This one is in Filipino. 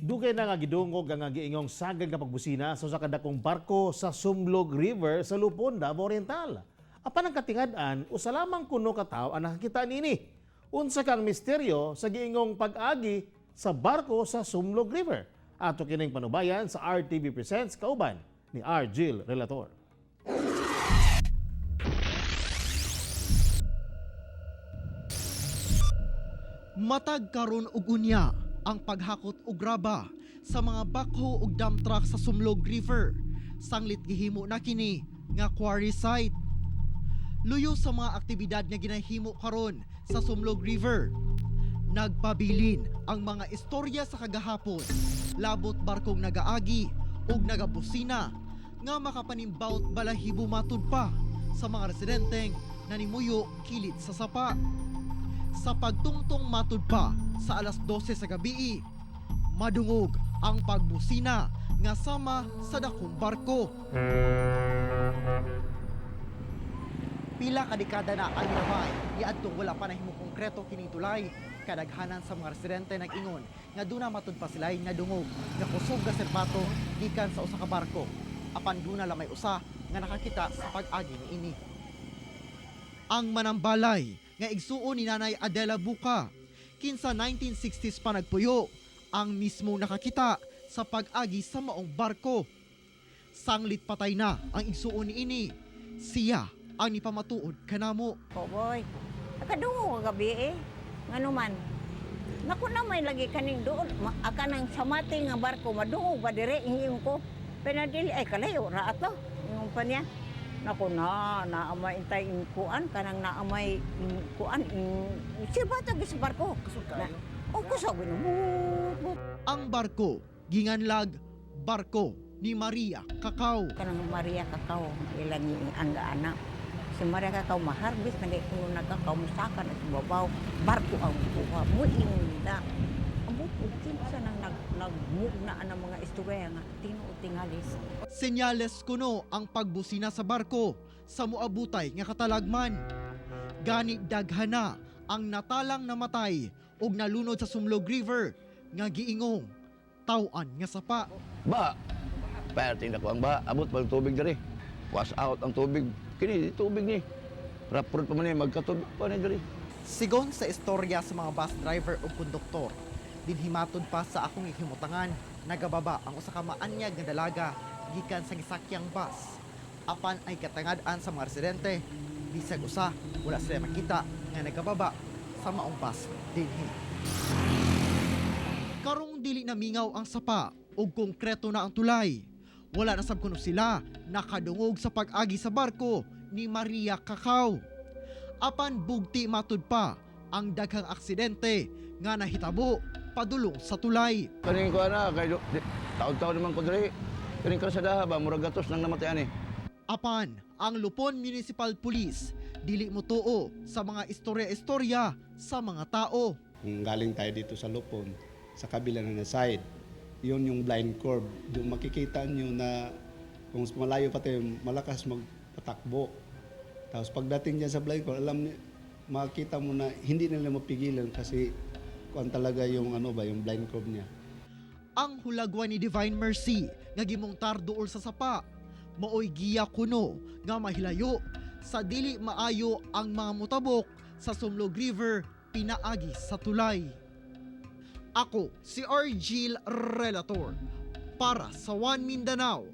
Dugay na nga gidungog ang giingong sagad nga pagbusina sa usa ka dakong barko sa Sumlog River sa Lupon, Davao Oriental. Apan ang katingad-an, usa lamang kuno ka tawo ang nakakita nini. Unsa kang misteryo sa giingong pag-agi sa barko sa Sumlog River. Ato kining panubayan sa RTV Presents kauban ni R. Jill Relator. Matag karon og unya ang paghakot og graba sa mga bakho ug dump truck sa Sumlog River. Sanglit gihimo na kini nga quarry site. Luyo sa mga aktibidad nga ginahimo karon sa Sumlog River. Nagpabilin ang mga istorya sa kagahapon. Labot barkong nagaagi ug nagabusina nga makapanimbaut balahibo matud pa sa mga residenteng nanimuyo kilid sa sapa. Sa pagtungtong matud pa sa alas 12 sa gabi, madungog ang pagbusina nga sama sa dakong barko. Pila ka dekada na ang lamay, iadtong wala pa nahimong konkreto kining tulay. Kadaghanan sa mga residente nag-ingon nga duna matud pa sila nadungog nga kusog nga serbato gikan sa usa ka barko. Apan duna lamay usa nga nakakita sa pag-agi niini. Ang manambalay nga igsuon ni Nanay Adela Buka, kinsa 1960s pa nagpuyo, ang mismo nakakita sa pag-agi sa maong barko. Sanglit patay na ang igsuon ni ini. Siya ang nipamatuod kanamo. Oh boy, nakadungo ka gabi eh. Ngano man, naku na may lagi kaning doon. Aka nang samati nga barko, madungo ba dire, ingin ko. Penadili, ay kalayo, raat to. Ingin pa niya. Naku na, naamay intay kuan, kanang naamay kuan, siya ba tagi sa barko? Kusog kayo? O kusog, Ang barko, ginganlag, barko ni Maria Cacao. Kanang Maria Cacao, ilang ang anak. Si Maria Cacao maharbis, nagay kuno nagkakaw, musakan at babaw, barko ang buha, muinda. Ambot, kinsa nang nagmugna ang mga istorya nga, tinuutingalis. Senyales kuno ang pagbusina sa barko sa muabutay nga katalagman. Gani daghana ang natalang namatay ug nalunod sa Sumlog River nga giingong tawan nga sapa. Ba, perting na ko ang ba, abot pag tubig diri. Wash out ang tubig. Kini tubig ni. Rapor pa man ni magkatubig pa ni diri. Sigon sa istorya sa mga bus driver o konduktor, dinhimatod pa sa akong ihimutangan, nagababa ang usa ka maanyag nga dalaga gikan sa gisakyang bus. Apan ay katangad-an sa mga residente, bisag usa wala sila makita nga nagababa sa maong bus dinhi. Karong dili na mingaw ang sapa ug konkreto na ang tulay. Wala na sab kuno sila nakadungog sa pag-agi sa barko ni Maria Cacao. Apan bugti matud pa ang daghang aksidente nga nahitabo padulong sa tulay. Kaning ko ana kay taon-taon naman ko diri. Kaning krasadaha ba murag gatos nang namatay ani. Apan ang Lupon Municipal Police dili motuo sa mga istorya-istorya sa mga tao. Galing tayo dito sa Lupon, sa kabila na side, yun yung blind curve. Doon makikita nyo na kung malayo pa tayo, malakas magpatakbo. Tapos pagdating dyan sa blind curve, makikita mo na hindi nila mapigilan kasi kung talaga yung yung blind curve niya. Ang hulagwan ni Divine Mercy nga gimongtar duol sa sapa, maoy giya kuno nga mahilayo sa dili maayo ang mga mutabok sa Sumlog River pinaagi sa tulay. Ako si R. Jill Relator para sa One Mindanao.